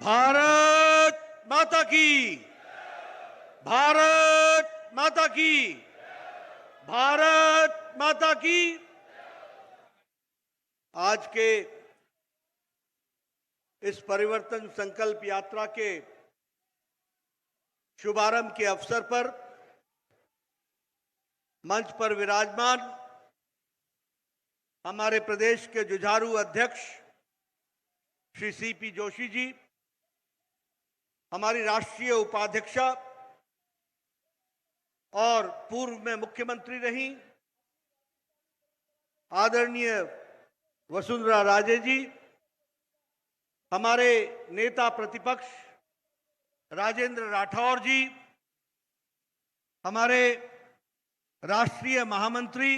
भारत माता की, भारत माता की, भारत माता की। आज के इस परिवर्तन संकल्प यात्रा के शुभारंभ के अवसर पर मंच पर विराजमान हमारे प्रदेश के जुझारू अध्यक्ष श्री सीपी जोशी जी, हमारी राष्ट्रीय उपाध्यक्षा और पूर्व में मुख्यमंत्री रही आदरणीय वसुंधरा राजे जी, हमारे नेता प्रतिपक्ष राजेंद्र राठौर जी, हमारे राष्ट्रीय महामंत्री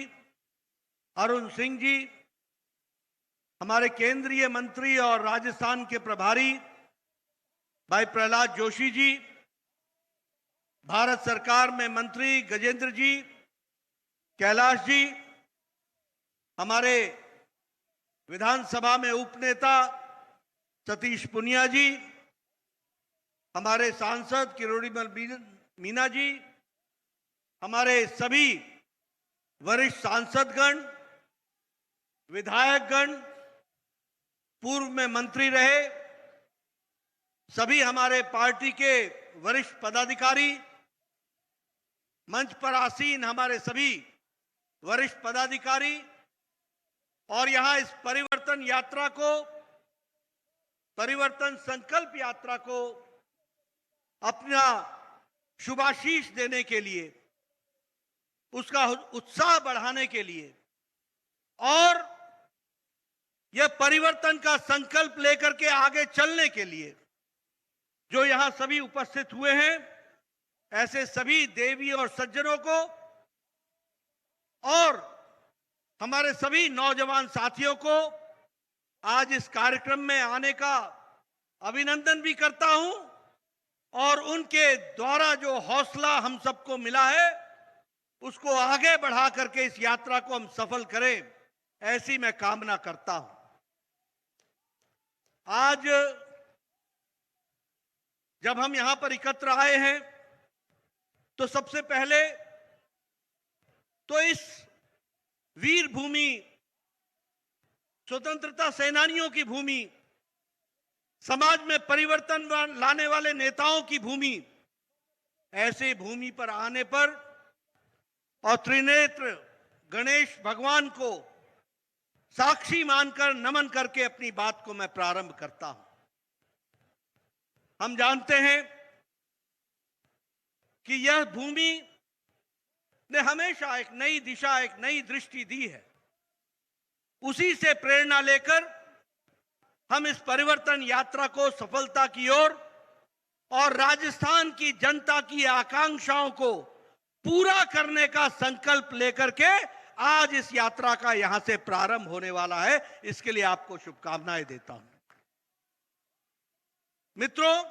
अरुण सिंह जी, हमारे केंद्रीय मंत्री और राजस्थान के प्रभारी भाई प्रहलाद जोशी जी, भारत सरकार में मंत्री गजेंद्र जी, कैलाश जी, हमारे विधानसभा में उपनेता सतीश पुनिया जी, हमारे सांसद किरोड़ीमल मीना जी, हमारे सभी वरिष्ठ सांसदगण, विधायकगण, पूर्व में मंत्री रहे सभी हमारे पार्टी के वरिष्ठ पदाधिकारी, मंच पर आसीन हमारे सभी वरिष्ठ पदाधिकारी और यहां इस परिवर्तन यात्रा को, परिवर्तन संकल्प यात्रा को अपना शुभाशीष देने के लिए, उसका उत्साह बढ़ाने के लिए और यह परिवर्तन का संकल्प लेकर के आगे चलने के लिए जो यहां सभी उपस्थित हुए हैं, ऐसे सभी देवी और सज्जनों को और हमारे सभी नौजवान साथियों को आज इस कार्यक्रम में आने का अभिनंदन भी करता हूं और उनके द्वारा जो हौसला हम सबको मिला है उसको आगे बढ़ा करके इस यात्रा को हम सफल करें, ऐसी मैं कामना करता हूं। आज जब हम यहां पर एकत्र आए हैं तो सबसे पहले तो इस वीर भूमि, स्वतंत्रता सेनानियों की भूमि, समाज में परिवर्तन लाने वाले नेताओं की भूमि, ऐसे भूमि पर आने पर और त्रिनेत्र गणेश भगवान को साक्षी मानकर नमन करके अपनी बात को मैं प्रारंभ करता हूं। हम जानते हैं कि यह भूमि ने हमेशा एक नई दिशा, एक नई दृष्टि दी है। उसी से प्रेरणा लेकर हम इस परिवर्तन यात्रा को सफलता की ओर और राजस्थान की जनता की आकांक्षाओं को पूरा करने का संकल्प लेकर के आज इस यात्रा का यहां से प्रारंभ होने वाला है। इसके लिए आपको शुभकामनाएं देता हूं। मित्रों,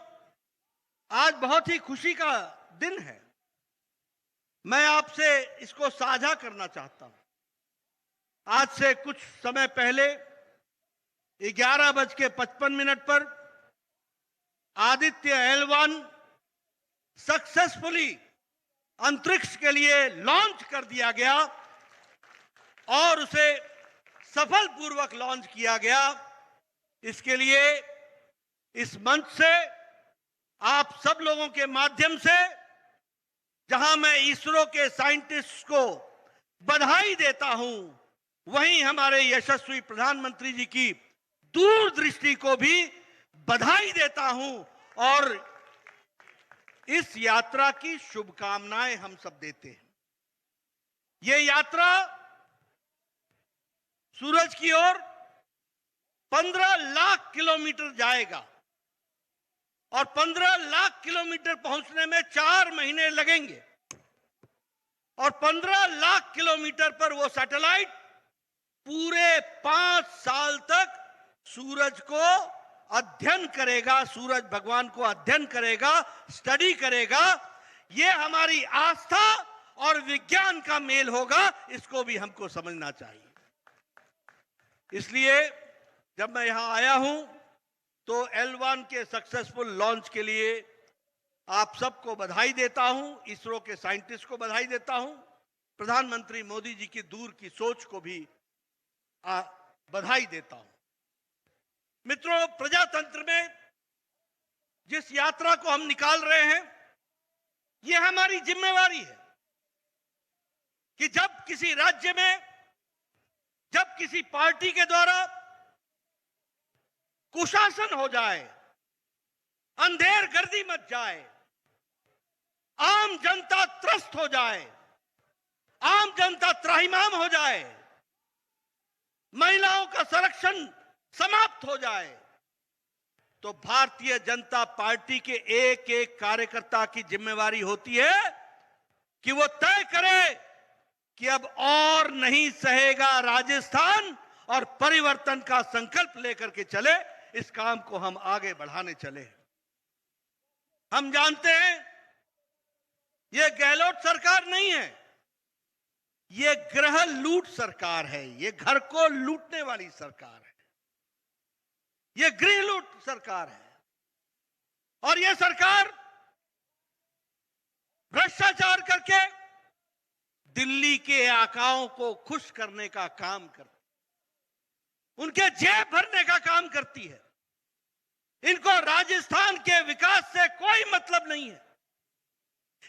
आज बहुत ही खुशी का दिन है। मैं आपसे इसको साझा करना चाहता हूं। आज से कुछ समय पहले 11:55 पर आदित्य L1 सक्सेसफुली अंतरिक्ष के लिए लॉन्च कर दिया गया और उसे सफलपूर्वक लॉन्च किया गया। इसके लिए इस मंच से आप सब लोगों के माध्यम से, जहां मैं इसरो के साइंटिस्ट को बधाई देता हूं, वहीं हमारे यशस्वी प्रधानमंत्री जी की दूरदृष्टि को भी बधाई देता हूं और इस यात्रा की शुभकामनाएं हम सब देते हैं। यह यात्रा सूरज की ओर 15 लाख किलोमीटर जाएगा और 15 लाख किलोमीटर पहुंचने में 4 महीने लगेंगे और 15 लाख किलोमीटर पर वो सैटेलाइट पूरे 5 साल तक सूरज को अध्ययन करेगा, सूरज भगवान को अध्ययन करेगा, स्टडी करेगा। ये हमारी आस्था और विज्ञान का मेल होगा, इसको भी हमको समझना चाहिए। इसलिए जब मैं यहां आया हूं तो L1 के सक्सेसफुल लॉन्च के लिए आप सबको बधाई देता हूं, इसरो के साइंटिस्ट को बधाई देता हूं, प्रधानमंत्री मोदी जी की दूर की सोच को भी बधाई देता हूं। मित्रों, प्रजातंत्र में जिस यात्रा को हम निकाल रहे हैं, यह हमारी जिम्मेवारी है कि जब किसी राज्य में, जब किसी पार्टी के द्वारा कुशासन हो जाए, अंधेर गर्दी मच जाए, आम जनता त्रस्त हो जाए, आम जनता त्राहिमाम हो जाए, महिलाओं का संरक्षण समाप्त हो जाए, तो भारतीय जनता पार्टी के एक एक कार्यकर्ता की जिम्मेवारी होती है कि वो तय करे कि अब और नहीं सहेगा राजस्थान, और परिवर्तन का संकल्प लेकर के चले, इस काम को हम आगे बढ़ाने चले। हम जानते हैं यह गहलोत सरकार नहीं है, यह गृह लूट सरकार है, यह घर को लूटने वाली सरकार है, यह गृह लूट सरकार है। और यह सरकार भ्रष्टाचार करके दिल्ली के आकाओं को खुश करने का काम करती, उनके जेब भरने का काम करती है। इनको राजस्थान के विकास से कोई मतलब नहीं है,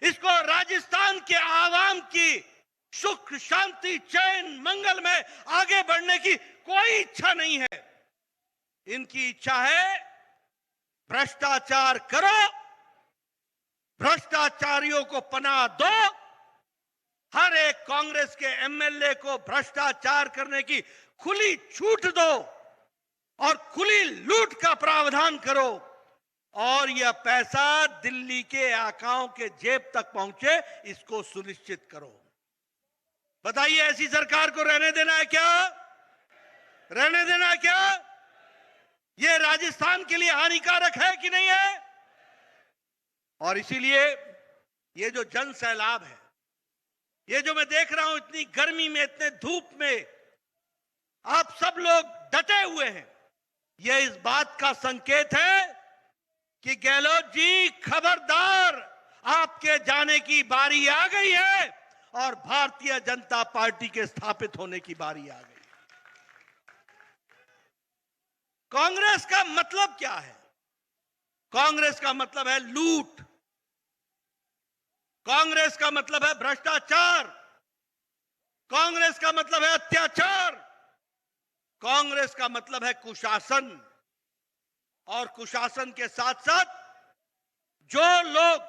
इसको राजस्थान के आवाम की सुख शांति चैन मंगल में आगे बढ़ने की कोई इच्छा नहीं है। इनकी इच्छा है भ्रष्टाचार करो, भ्रष्टाचारियों को पनाह दो, हर एक कांग्रेस के एमएलए को भ्रष्टाचार करने की खुली छूट दो और खुली लूट का प्रावधान करो, और यह पैसा दिल्ली के आकाओं के जेब तक पहुंचे, इसको सुनिश्चित करो। बताइए, ऐसी सरकार को रहने देना है क्या? रहने देना है क्या? यह राजस्थान के लिए हानिकारक है कि नहीं है? और इसीलिए ये जो जन सैलाब है, ये जो मैं देख रहा हूं, इतनी गर्मी में, इतने धूप में आप सब लोग डटे हुए हैं, यह इस बात का संकेत है कि गहलोत जी खबरदार, आपके जाने की बारी आ गई है और भारतीय जनता पार्टी के स्थापित होने की बारी आ गई। कांग्रेस का मतलब क्या है? कांग्रेस का मतलब है लूट, कांग्रेस का मतलब है भ्रष्टाचार, कांग्रेस का मतलब है अत्याचार, कांग्रेस का मतलब है कुशासन। और कुशासन के साथ साथ जो लोग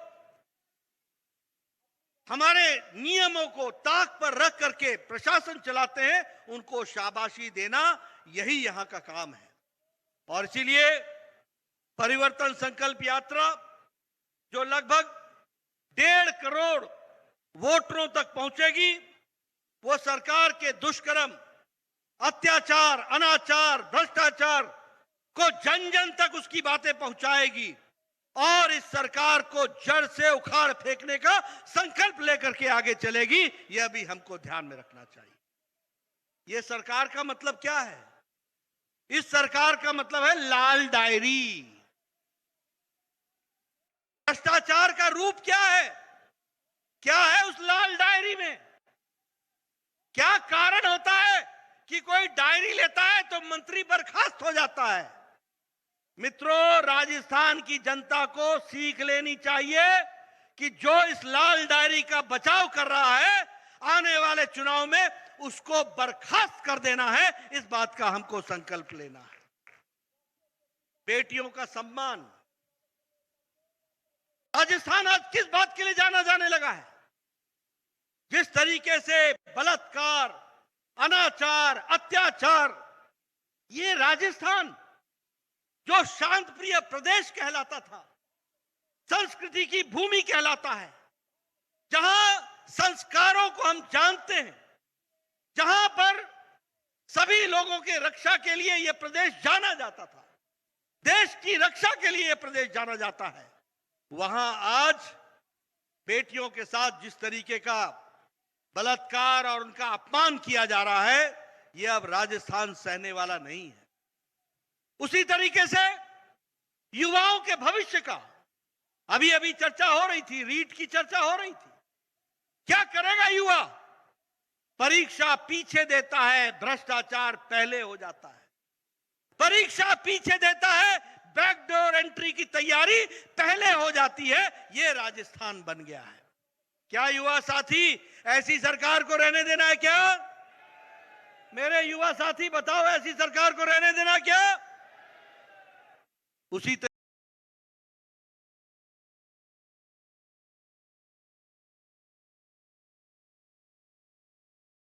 हमारे नियमों को ताक पर रख करके प्रशासन चलाते हैं, उनको शाबाशी देना, यही यहां का काम है। और इसीलिए परिवर्तन संकल्प यात्रा, जो लगभग 1.5 करोड़ वोटरों तक पहुंचेगी, वो सरकार के दुष्कर्म, अत्याचार, अनाचार, भ्रष्टाचार को जन जन तक उसकी बातें पहुंचाएगी और इस सरकार को जड़ से उखाड़ फेंकने का संकल्प लेकर के आगे चलेगी। यह भी हमको ध्यान में रखना चाहिए। यह सरकार का मतलब क्या है? इस सरकार का मतलब है लाल डायरी। भ्रष्टाचार का रूप क्या है? क्या है उस लाल डायरी में? क्या कारण होता है कि कोई डायरी लेता है तो मंत्री बर्खास्त हो जाता है? मित्रों, राजस्थान की जनता को सीख लेनी चाहिए कि जो इस लाल डायरी का बचाव कर रहा है, आने वाले चुनाव में उसको बर्खास्त कर देना है। इस बात का हमको संकल्प लेना है। बेटियों का सम्मान, राजस्थान आज किस बात के लिए जाना जाने लगा है? जिस तरीके से बलात्कार, अनाचार, अत्याचार, ये राजस्थान जो शांत प्रिय प्रदेश कहलाता था, संस्कृति की भूमि कहलाता है, जहां संस्कारों को हम जानते हैं, जहां पर सभी लोगों के रक्षा के लिए यह प्रदेश जाना जाता था, देश की रक्षा के लिए यह प्रदेश जाना जाता है, वहां आज बेटियों के साथ जिस तरीके का बलात्कार और उनका अपमान किया जा रहा है, यह अब राजस्थान सहने वाला नहीं है। उसी तरीके से युवाओं के भविष्य का अभी अभी चर्चा हो रही थी, रीट की चर्चा हो रही थी। क्या करेगा युवा? परीक्षा पीछे देता है, भ्रष्टाचार पहले हो जाता है। परीक्षा पीछे देता है, बैकडोर एंट्री की तैयारी पहले हो जाती है। यह राजस्थान बन गया है। क्या युवा साथी ऐसी सरकार को रहने देना है क्या? मेरे युवा साथी बताओ, ऐसी सरकार को रहने देना क्या? उसी